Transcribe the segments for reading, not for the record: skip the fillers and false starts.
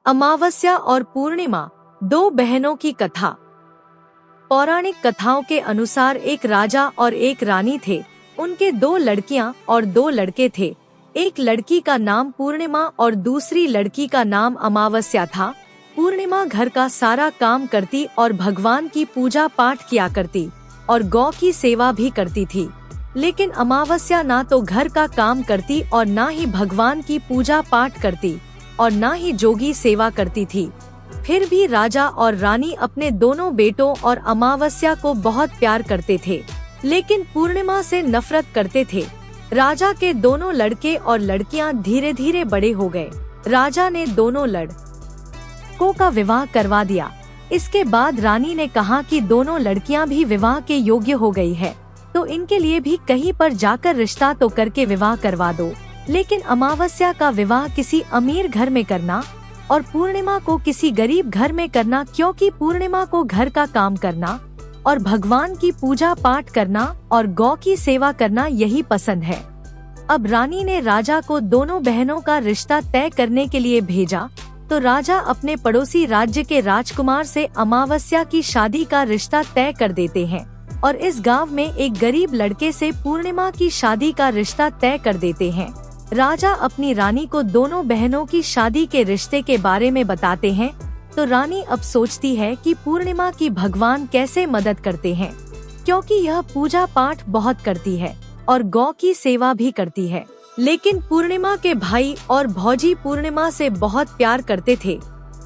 अमावस्या और पूर्णिमा, दो बहनों की कथा। पौराणिक कथाओं के अनुसार एक राजा और एक रानी थे। उनके दो लड़कियां और दो लड़के थे। एक लड़की का नाम पूर्णिमा और दूसरी लड़की का नाम अमावस्या था। पूर्णिमा घर का सारा काम करती और भगवान की पूजा पाठ किया करती और गौ की सेवा भी करती थी। लेकिन अमावस्या ना तो घर का काम करती और ना ही भगवान की पूजा पाठ करती और ना ही जोगी सेवा करती थी। फिर भी राजा और रानी अपने दोनों बेटों और अमावस्या को बहुत प्यार करते थे, लेकिन पूर्णिमा से नफरत करते थे। राजा के दोनों लड़के और लड़कियां धीरे धीरे बड़े हो गए। राजा ने दोनों लड़कों का विवाह करवा दिया। इसके बाद रानी ने कहा कि दोनों लड़कियां भी विवाह के योग्य हो गई है, तो इनके लिए भी कहीं पर जाकर रिश्ता तो करके विवाह करवा दो। लेकिन अमावस्या का विवाह किसी अमीर घर में करना और पूर्णिमा को किसी गरीब घर में करना, क्योंकि पूर्णिमा को घर का काम करना और भगवान की पूजा पाठ करना और गौ की सेवा करना यही पसंद है। अब रानी ने राजा को दोनों बहनों का रिश्ता तय करने के लिए भेजा, तो राजा अपने पड़ोसी राज्य के राजकुमार से अमावस्या की शादी का रिश्ता तय कर देते हैं और इस गांव में एक गरीब लड़के से पूर्णिमा की शादी का रिश्ता तय कर देते हैं। राजा अपनी रानी को दोनों बहनों की शादी के रिश्ते के बारे में बताते हैं, तो रानी अब सोचती है कि पूर्णिमा की भगवान कैसे मदद करते हैं, क्योंकि यह पूजा पाठ बहुत करती है और गौ की सेवा भी करती है। लेकिन पूर्णिमा के भाई और भौजी पूर्णिमा से बहुत प्यार करते थे,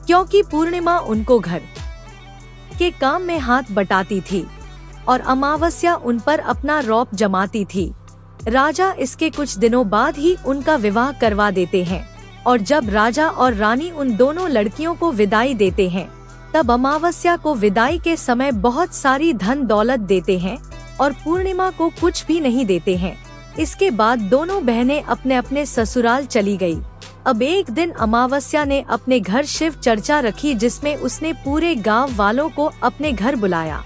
क्योंकि पूर्णिमा उनको घर के काम में हाथ बटाती थी और अमावस्या उन पर अपना रौब जमाती थी। राजा इसके कुछ दिनों बाद ही उनका विवाह करवा देते हैं और जब राजा और रानी उन दोनों लड़कियों को विदाई देते हैं, तब अमावस्या को विदाई के समय बहुत सारी धन दौलत देते हैं और पूर्णिमा को कुछ भी नहीं देते हैं। इसके बाद दोनों बहनें अपने अपने ससुराल चली गई। अब एक दिन अमावस्या ने अपने घर शिव चर्चा रखी, जिसमें उसने पूरे गांव वालों को अपने घर बुलाया,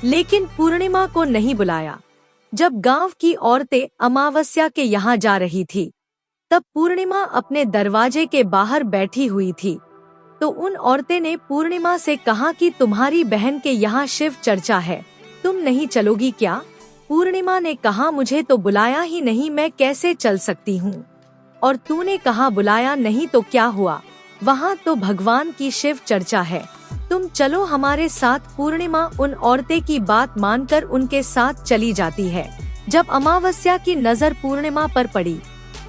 लेकिन पूर्णिमा को नहीं बुलाया। जब गांव की औरतें अमावस्या के यहाँ जा रही थी, तब पूर्णिमा अपने दरवाजे के बाहर बैठी हुई थी। तो उन औरतें ने पूर्णिमा से कहा कि तुम्हारी बहन के यहाँ शिव चर्चा है, तुम नहीं चलोगी क्या? पूर्णिमा ने कहा, मुझे तो बुलाया ही नहीं, मैं कैसे चल सकती हूँ? और तूने कहा बुलाया नहीं तो क्या हुआ? वहाँ तो भगवान की शिव चर्चा है, तुम चलो हमारे साथ। पूर्णिमा उन औरतें की बात मानकर उनके साथ चली जाती है। जब अमावस्या की नजर पूर्णिमा पर पड़ी,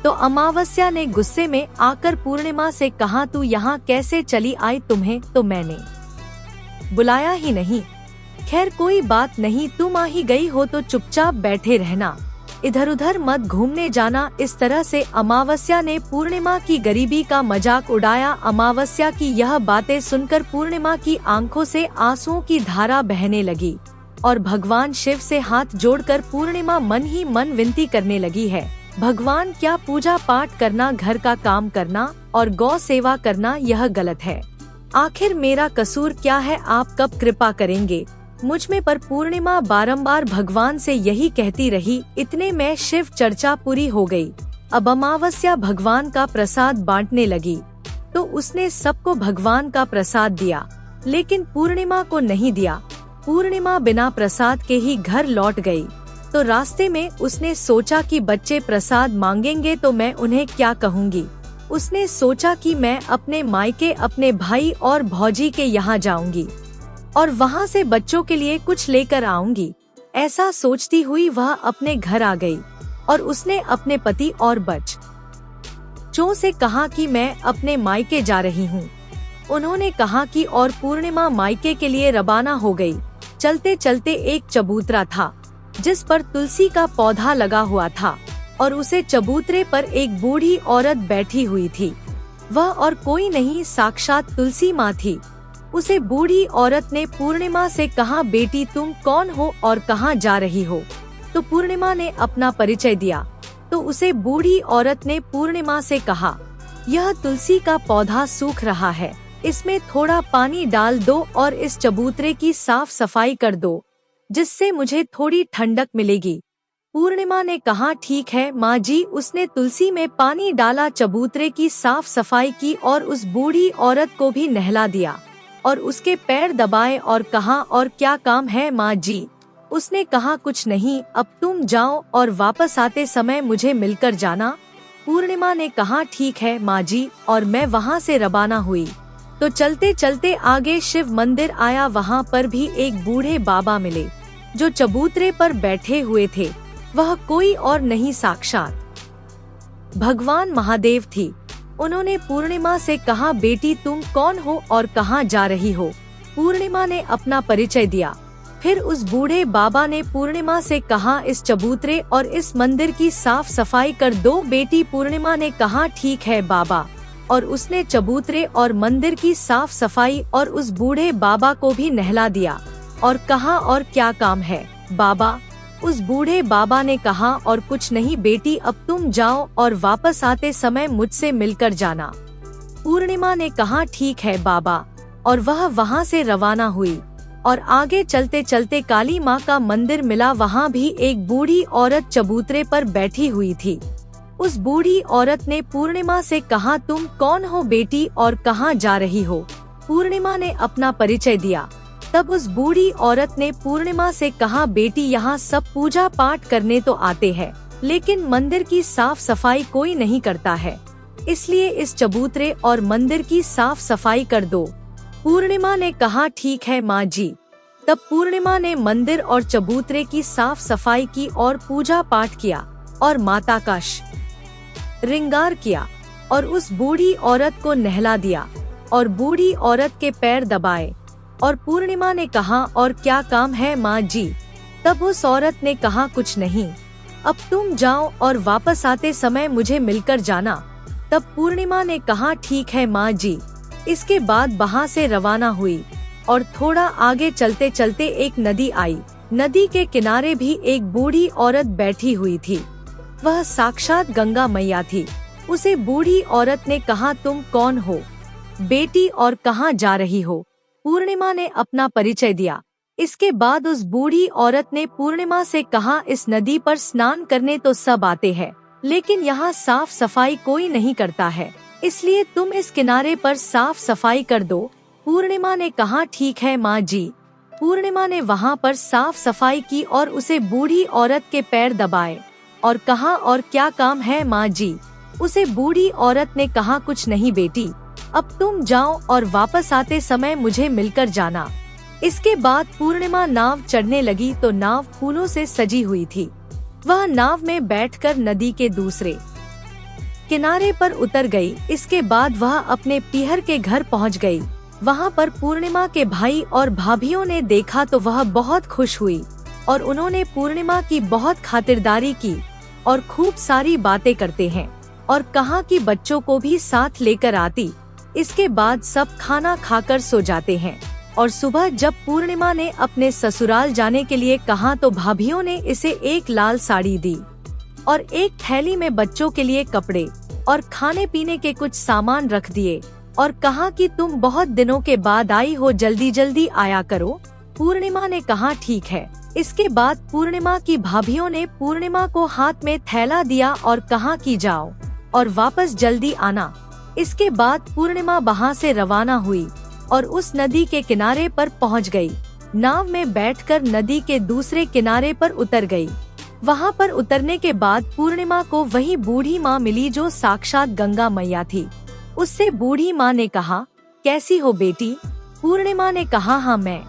तो अमावस्या ने गुस्से में आकर पूर्णिमा से कहा, तू यहाँ कैसे चली आई? तुम्हें तो मैंने बुलाया ही नहीं। खैर कोई बात नहीं, तुम आ ही गई हो तो चुपचाप बैठे रहना, इधर उधर मत घूमने जाना। इस तरह से अमावस्या ने पूर्णिमा की गरीबी का मजाक उड़ाया। अमावस्या की यह बातें सुनकर पूर्णिमा की आंखों से आंसुओं की धारा बहने लगी और भगवान शिव से हाथ जोड़कर पूर्णिमा मन ही मन विनती करने लगी है, भगवान क्या पूजा पाठ करना, घर का काम करना और गौ सेवा करना यह गलत है। आखिर मेरा कसूर क्या है? आप कब कृपा करेंगे मुझ में? पर पूर्णिमा बारंबार भगवान से यही कहती रही। इतने में शिव चर्चा पूरी हो गई। अब अमावस्या भगवान का प्रसाद बांटने लगी, तो उसने सबको भगवान का प्रसाद दिया, लेकिन पूर्णिमा को नहीं दिया। पूर्णिमा बिना प्रसाद के ही घर लौट गई। तो रास्ते में उसने सोचा कि बच्चे प्रसाद मांगेंगे तो मैं उन्हें क्या कहूँगी। उसने सोचा कि मैं अपने मायके अपने भाई और भौजी के यहाँ जाऊंगी और वहाँ से बच्चों के लिए कुछ लेकर आऊंगी। ऐसा सोचती हुई वह अपने घर आ गई और उसने अपने पति और बच्चों से कहा कि मैं अपने मायके जा रही हूँ। उन्होंने कहा कि और पूर्णिमा मायके के लिए रवाना हो गई। चलते चलते एक चबूतरा था, जिस पर तुलसी का पौधा लगा हुआ था और उसे चबूतरे पर एक बूढ़ी औरत बैठी हुई थी। वह और कोई नहीं, साक्षात तुलसी माँ थी। उसे बूढ़ी औरत ने पूर्णिमा से कहा, बेटी तुम कौन हो और कहाँ जा रही हो? तो पूर्णिमा ने अपना परिचय दिया। तो उसे बूढ़ी औरत ने पूर्णिमा से कहा, यह तुलसी का पौधा सूख रहा है, इसमें थोड़ा पानी डाल दो और इस चबूतरे की साफ सफाई कर दो, जिससे मुझे थोड़ी ठंडक मिलेगी। पूर्णिमा ने कहा ठीक है माँ जी। उसने तुलसी में पानी डाला, चबूतरे की साफ सफाई की और उस बूढ़ी औरत को भी नहला दिया और उसके पैर दबाए और कहा और क्या काम है माँ जी। उसने कहा कुछ नहीं, अब तुम जाओ और वापस आते समय मुझे मिलकर जाना। पूर्णिमा ने कहा ठीक है माँ जी, और मैं वहाँ से रवाना हुई। तो चलते चलते आगे शिव मंदिर आया। वहाँ पर भी एक बूढ़े बाबा मिले जो चबूतरे पर बैठे हुए थे। वह कोई और नहीं, साक्षात भगवान महादेव थी। उन्होंने पूर्णिमा से कहा बेटी तुम कौन हो और कहाँ जा रही हो। पूर्णिमा ने अपना परिचय दिया। फिर उस बूढ़े बाबा ने पूर्णिमा से कहा इस चबूतरे और इस मंदिर की साफ सफाई कर दो बेटी। पूर्णिमा ने कहा ठीक है बाबा, और उसने चबूतरे और मंदिर की साफ सफाई और उस बूढ़े बाबा को भी नहला दिया और कहा और क्या काम है बाबा। उस बूढ़े बाबा ने कहा और कुछ नहीं बेटी, अब तुम जाओ और वापस आते समय मुझसे मिलकर जाना। पूर्णिमा ने कहा ठीक है बाबा, और वह वहाँ से रवाना हुई और आगे चलते चलते काली माँ का मंदिर मिला। वहाँ भी एक बूढ़ी औरत चबूतरे पर बैठी हुई थी। उस बूढ़ी औरत ने पूर्णिमा से कहा तुम कौन हो बेटी और कहाँ जा रही हो। पूर्णिमा ने अपना परिचय दिया। तब उस बूढ़ी औरत ने पूर्णिमा से कहा बेटी यहाँ सब पूजा पाठ करने तो आते हैं, लेकिन मंदिर की साफ सफाई कोई नहीं करता है, इसलिए इस चबूतरे और मंदिर की साफ सफाई कर दो। पूर्णिमा ने कहा ठीक है माँ जी। तब पूर्णिमा ने मंदिर और चबूतरे की साफ सफाई की और पूजा पाठ किया और माता का श्रृंगार किया और उस बूढ़ी औरत को नहला दिया और बूढ़ी औरत के पैर दबाए। और पूर्णिमा ने कहा और क्या काम है माँ जी। तब उस औरत ने कहा कुछ नहीं, अब तुम जाओ और वापस आते समय मुझे मिलकर जाना। तब पूर्णिमा ने कहा ठीक है माँ जी। इसके बाद वहाँ से रवाना हुई और थोड़ा आगे चलते चलते एक नदी आई। नदी के किनारे भी एक बूढ़ी औरत बैठी हुई थी। वह साक्षात गंगा मैया थी। उसे बूढ़ी औरत ने कहा तुम कौन हो बेटी और कहाँ जा रही हो। पूर्णिमा ने अपना परिचय दिया। इसके बाद उस बूढ़ी औरत ने पूर्णिमा से कहा इस नदी पर स्नान करने तो सब आते हैं, लेकिन यहाँ साफ सफाई कोई नहीं करता है, इसलिए तुम इस किनारे पर साफ सफाई कर दो। पूर्णिमा ने कहा ठीक है माँ जी। पूर्णिमा ने वहाँ पर साफ सफाई की और उसे बूढ़ी औरत के पैर दबाए और कहा और क्या काम है माँ जी। उसे बूढ़ी औरत ने कहा कुछ नहीं बेटी, अब तुम जाओ और वापस आते समय मुझे मिलकर जाना। इसके बाद पूर्णिमा नाव चढ़ने लगी तो नाव फूलों से सजी हुई थी। वह नाव में बैठकर नदी के दूसरे किनारे पर उतर गई। इसके बाद वह अपने पीहर के घर पहुंच गई। वहां पर पूर्णिमा के भाई और भाभीियों ने देखा तो वह बहुत खुश हुई और उन्होंने पूर्णिमा की बहुत खातिरदारी की और खूब सारी बातें करते हैं और कहा कि बच्चों को भी साथ लेकर आती। इसके बाद सब खाना खाकर सो जाते हैं और सुबह जब पूर्णिमा ने अपने ससुराल जाने के लिए कहा तो भाभीियों ने इसे एक लाल साड़ी दी और एक थैली में बच्चों के लिए कपड़े और खाने पीने के कुछ सामान रख दिए और कहा कि तुम बहुत दिनों के बाद आई हो, जल्दी जल्दी आया करो। पूर्णिमा ने कहा ठीक है। इसके बाद पूर्णिमा की भाभीियों ने पूर्णिमा को हाथ में थैला दिया और कहा कि जाओ और वापस जल्दी आना। इसके बाद पूर्णिमा वहाँ से रवाना हुई और उस नदी के किनारे पर पहुँच गई। नाव में बैठकर नदी के दूसरे किनारे पर उतर गई। वहाँ पर उतरने के बाद पूर्णिमा को वही बूढ़ी माँ मिली जो साक्षात गंगा मैया थी। उससे बूढ़ी माँ ने कहा कैसी हो बेटी। पूर्णिमा ने कहा हाँ मैं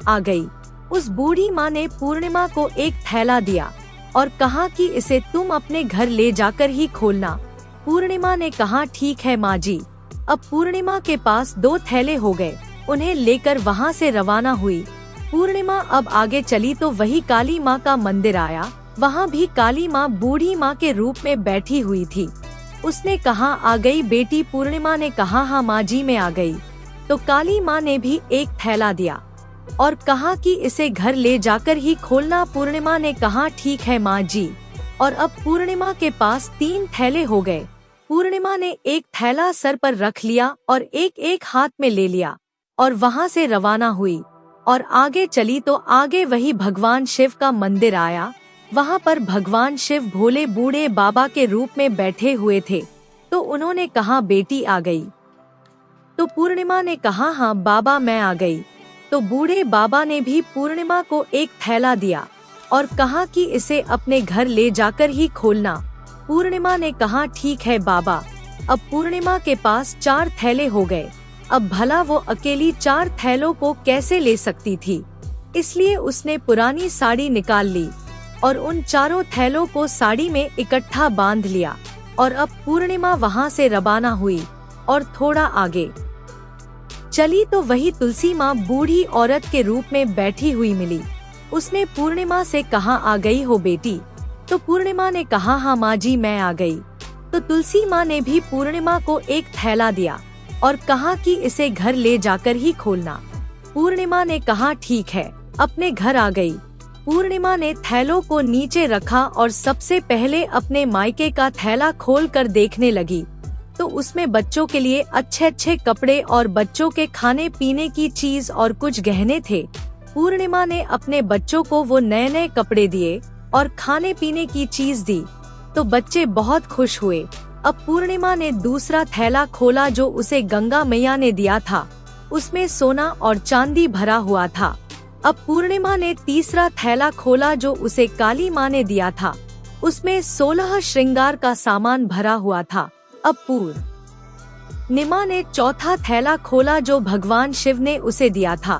आ गई। उस बूढ़ी माँ ने पूर्णिमा को एक थैला दिया और कहा कि इसे तुम अपने घर ले जाकर ही खोलना। पूर्णिमा ने कहा ठीक है माँ जी। अब पूर्णिमा के पास 2 थैले हो गए। उन्हें लेकर वहाँ से रवाना हुई। पूर्णिमा अब आगे चली तो वही काली माँ का मंदिर आया। वहाँ भी काली माँ बूढ़ी माँ के रूप में बैठी हुई थी। उसने कहा आ गई बेटी। पूर्णिमा ने कहा हाँ माँ जी मैं आ गई। तो काली माँ ने भी एक थैला दिया और कहा कि इसे घर ले जाकर ही खोलना। पूर्णिमा ने कहा ठीक है माँ जी। और अब पूर्णिमा के पास 3 थैले हो गए। पूर्णिमा ने एक थैला सर पर रख लिया और एक एक हाथ में ले लिया और वहाँ से रवाना हुई और आगे चली तो आगे वही भगवान शिव का मंदिर आया। वहाँ पर भगवान शिव भोले बूढ़े बाबा के रूप में बैठे हुए थे। तो उन्होंने कहा, बेटी आ गई? तो पूर्णिमा ने कहा, हाँ बाबा मैं आ गई। तो बूढ़े बाबा ने भी पूर्णिमा को एक थैला दिया और कहा कि इसे अपने घर ले जाकर ही खोलना। पूर्णिमा ने कहा, ठीक है बाबा। अब पूर्णिमा के पास 4 थैले हो गए। अब भला वो अकेली 4 थैलों को कैसे ले सकती थी, इसलिए उसने पुरानी साड़ी निकाल ली और उन 4 थैलों को साड़ी में इकट्ठा बांध लिया। और अब पूर्णिमा वहाँ से रवाना हुई और थोड़ा आगे चली तो वही तुलसी माँ बूढ़ी औरत के रूप में बैठी हुई मिली। उसने पूर्णिमा से कहा, आ गई हो बेटी? तो पूर्णिमा ने कहा, हाँ माँ जी मैं आ गई। तो तुलसी माँ ने भी पूर्णिमा को एक थैला दिया और कहा कि इसे घर ले जाकर ही खोलना। पूर्णिमा ने कहा, ठीक है, अपने घर आ गई। पूर्णिमा ने थैलों को नीचे रखा और सबसे पहले अपने मायके का थैला खोलकर देखने लगी। तो उसमें बच्चों के लिए अच्छे अच्छे कपड़े और बच्चों के खाने पीने की चीज और कुछ गहने थे। पूर्णिमा ने अपने बच्चों को वो नए नए कपड़े दिए और खाने पीने की चीज दी तो बच्चे बहुत खुश हुए। अब पूर्णिमा ने दूसरा थैला खोला जो उसे गंगा मैया ने दिया था। उसमें सोना और चांदी भरा हुआ था। अब पूर्णिमा ने तीसरा थैला खोला जो उसे काली माँ ने दिया था। उसमें 16 श्रृंगार का सामान भरा हुआ था। अब पूर्णिमा ने चौथा थैला खोला जो भगवान शिव ने उसे दिया था।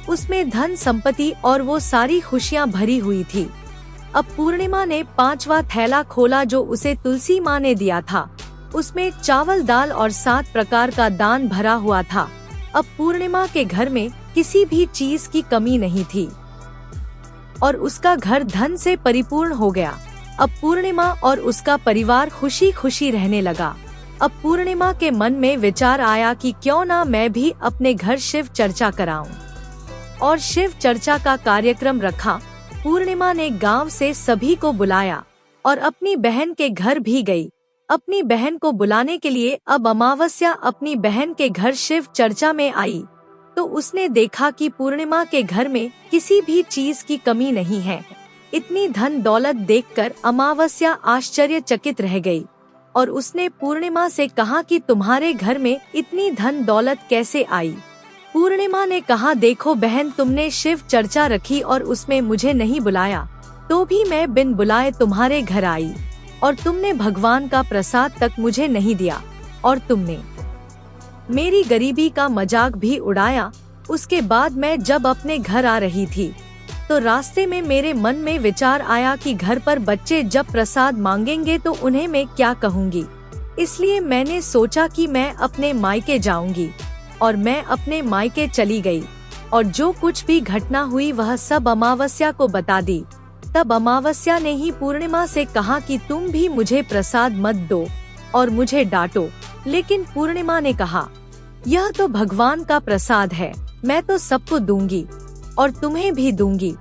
उसमें धन संपत्ति और वो सारी खुशियाँ भरी हुई थी। अब पूर्णिमा ने 5वां थैला खोला जो उसे तुलसी माँ ने दिया था। उसमें चावल दाल और 7 प्रकार का दान भरा हुआ था। अब पूर्णिमा के घर में किसी भी चीज की कमी नहीं थी और उसका घर धन से परिपूर्ण हो गया। अब पूर्णिमा और उसका परिवार खुशी खुशी रहने लगा। अब पूर्णिमा के मन में विचार आया कि क्यों ना मैं भी अपने घर शिव चर्चा कराऊं और शिव चर्चा का कार्यक्रम रखा। पूर्णिमा ने गांव से सभी को बुलाया और अपनी बहन के घर भी गई। अपनी बहन को बुलाने के लिए अब अमावस्या अपनी बहन के घर शिव चर्चा में आई तो उसने देखा कि पूर्णिमा के घर में किसी भी चीज की कमी नहीं है। इतनी धन दौलत देखकर अमावस्या आश्चर्यचकित रह गई और उसने पूर्णिमा से कहा कि तुम्हारे घर में इतनी धन दौलत कैसे आई? पूर्णिमा ने कहा, देखो बहन, तुमने शिव चर्चा रखी और उसमें मुझे नहीं बुलाया तो भी मैं बिन बुलाए तुम्हारे घर आई और तुमने भगवान का प्रसाद तक मुझे नहीं दिया और तुमने मेरी गरीबी का मजाक भी उड़ाया। उसके बाद मैं जब अपने घर आ रही थी तो रास्ते में मेरे मन में विचार आया कि घर पर बच्चे जब प्रसाद मांगेंगे तो उन्हें मैं क्या कहूँगी। इसलिए मैंने सोचा कि मैं अपने मायके जाऊंगी और मैं अपने मायके चली गई और जो कुछ भी घटना हुई वह सब अमावस्या को बता दी। तब अमावस्या ने ही पूर्णिमा से कहा कि तुम भी मुझे प्रसाद मत दो और मुझे डांटो। लेकिन पूर्णिमा ने कहा, यह तो भगवान का प्रसाद है, मैं तो सबको दूंगी और तुम्हें भी दूंगी।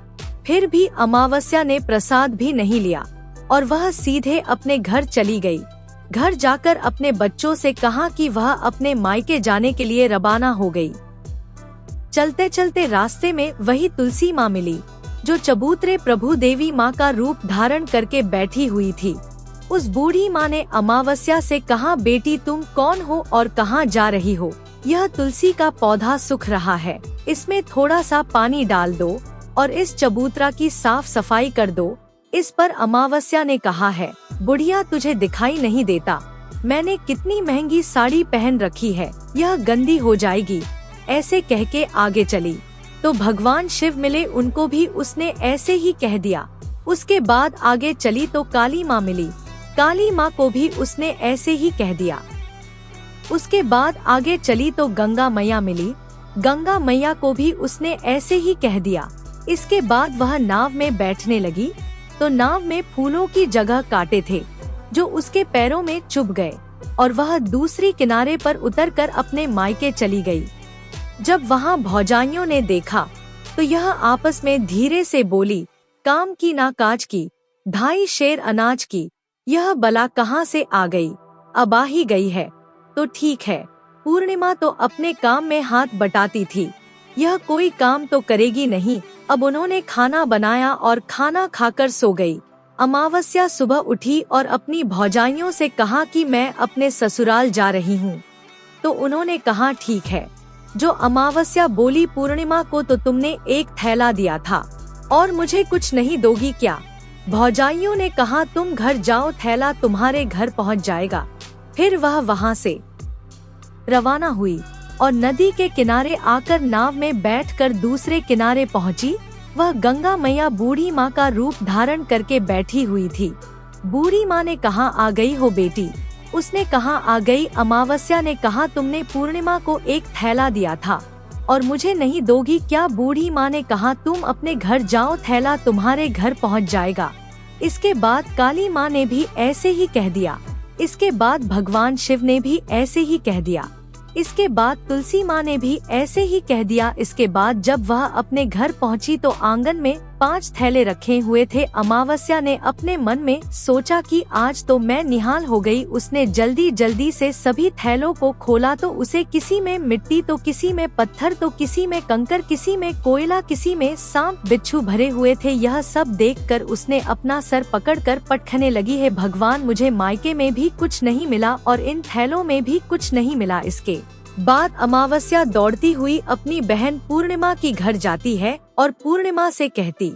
फिर भी अमावस्या ने प्रसाद भी नहीं लिया और वह सीधे अपने घर चली गई। घर जाकर अपने बच्चों से कहा कि वह अपने मायके जाने के लिए रवाना हो गई। चलते चलते रास्ते में वही तुलसी माँ मिली जो चबूतरे प्रभु देवी माँ का रूप धारण करके बैठी हुई थी। उस बूढ़ी माँ ने अमावस्या से कहा, बेटी तुम कौन हो और कहाँ जा रही हो? यह तुलसी का पौधा सूख रहा है, इसमें थोड़ा सा पानी डाल दो और इस चबूतरा की साफ सफाई कर दो। इस पर अमावस्या ने कहा है, बुढ़िया तुझे दिखाई नहीं देता, मैंने कितनी महंगी साड़ी पहन रखी है, यह गंदी हो जाएगी। ऐसे कह के आगे चली तो भगवान शिव मिले, उनको भी उसने ऐसे ही कह दिया। उसके बाद आगे चली तो काली माँ मिली, काली माँ को भी उसने ऐसे ही कह दिया। उसके बाद आगे चली तो गंगा मैया मिली, गंगा मैया को भी उसने ऐसे ही कह दिया। इसके बाद वह नाव में बैठने लगी तो नाव में फूलों की जगह कांटे थे जो उसके पैरों में चुभ गए और वह दूसरी किनारे पर उतरकर अपने मायके चली गई। जब वहाँ भौजाइयों ने देखा तो यह आपस में धीरे से बोली, काम की ना काज की, 2.5 शेर अनाज की, यह बला कहाँ से आ गई? अब आ ही गई है तो ठीक है। पूर्णिमा तो अपने काम में हाथ बटाती थी, यह कोई काम तो करेगी नहीं। अब उन्होंने खाना बनाया और खाना खाकर सो गई। अमावस्या सुबह उठी और अपनी भौजाइयों से कहा कि मैं अपने ससुराल जा रही हूँ। तो उन्होंने कहा ठीक है। जो अमावस्या बोली, पूर्णिमा को तो तुमने एक थैला दिया था और मुझे कुछ नहीं दोगी क्या? भौजाइयों ने कहा तुम घर जाओ, थैला तुम्हारे घर पहुँच जाएगा। फिर वह वहाँ से रवाना हुई और नदी के किनारे आकर नाव में बैठकर दूसरे किनारे पहुंची। वह गंगा मैया बूढ़ी माँ का रूप धारण करके बैठी हुई थी। बूढ़ी माँ ने कहा आ गई हो बेटी? उसने कहा आ गई। अमावस्या ने कहा तुमने पूर्णिमा को एक थैला दिया था और मुझे नहीं दोगी क्या? बूढ़ी माँ ने कहा तुम अपने घर जाओ, थैला तुम्हारे घर पहुँच जाएगा। इसके बाद काली माँ ने भी ऐसे ही कह दिया। इसके बाद भगवान शिव ने भी ऐसे ही कह दिया। इसके बाद तुलसी माँ ने भी ऐसे ही कह दिया। इसके बाद जब वह अपने घर पहुंची तो आंगन में 5 थैले रखे हुए थे। अमावस्या ने अपने मन में सोचा कि आज तो मैं निहाल हो गई। उसने जल्दी जल्दी से सभी थैलों को खोला तो उसे किसी में मिट्टी तो किसी में पत्थर तो किसी में कंकर, किसी में कोयला, किसी में सांप बिच्छू भरे हुए थे। यह सब देखकर उसने अपना सर पकड़कर पटखने लगी, है भगवान, मुझे मायके में भी कुछ नहीं मिला और इन थैलों में भी कुछ नहीं मिला। इसके बाद अमावस्या दौड़ती हुई अपनी बहन पूर्णिमा की घर जाती है और पूर्णिमा से कहती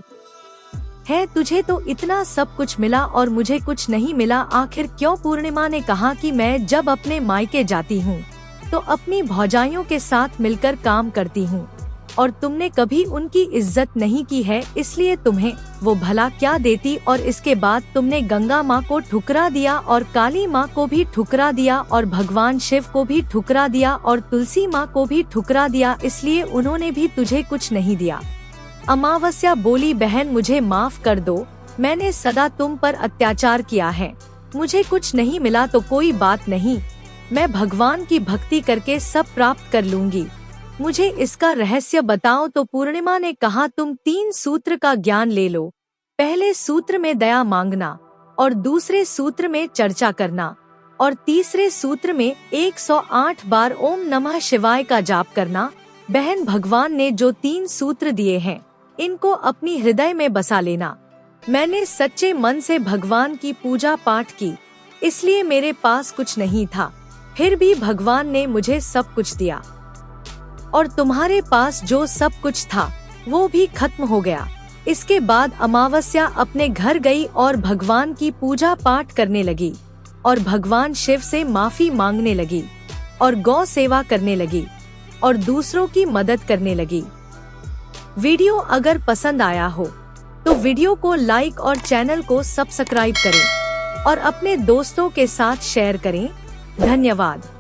है तुझे तो इतना सब कुछ मिला और मुझे कुछ नहीं मिला, आखिर क्यों? पूर्णिमा ने कहा कि मैं जब अपने मायके जाती हूँ तो अपनी भौजाइयों के साथ मिलकर काम करती हूँ और तुमने कभी उनकी इज्जत नहीं की है, इसलिए तुम्हें वो भला क्या देती? और इसके बाद तुमने गंगा माँ को ठुकरा दिया और काली माँ को भी ठुकरा दिया और भगवान शिव को भी ठुकरा दिया और तुलसी माँ को भी ठुकरा दिया, इसलिए उन्होंने भी तुझे कुछ नहीं दिया। अमावस्या बोली बहन मुझे माफ कर दो, मैंने सदा तुम पर अत्याचार किया है, मुझे कुछ नहीं मिला तो कोई बात नहीं, मैं भगवान की भक्ति करके सब प्राप्त कर लूंगी, मुझे इसका रहस्य बताओ। तो पूर्णिमा ने कहा तुम 3 सूत्र का ज्ञान ले लो। पहले सूत्र में दया मांगना और दूसरे सूत्र में चर्चा करना और तीसरे सूत्र में 108 बार ओम नमः शिवाय का जाप करना। बहन, भगवान ने जो 3 सूत्र दिए हैं इनको अपनी हृदय में बसा लेना। मैंने सच्चे मन से भगवान की पूजा पाठ की, इसलिए मेरे पास कुछ नहीं था, फिर भी भगवान ने मुझे सब कुछ दिया और तुम्हारे पास जो सब कुछ था वो भी खत्म हो गया। इसके बाद अमावस्या अपने घर गई और भगवान की पूजा पाठ करने लगी और भगवान शिव से माफी मांगने लगी और गौ सेवा करने लगी और दूसरों की मदद करने लगी। वीडियो अगर पसंद आया हो तो वीडियो को लाइक और चैनल को सब्सक्राइब करें और अपने दोस्तों के साथ शेयर करें। धन्यवाद।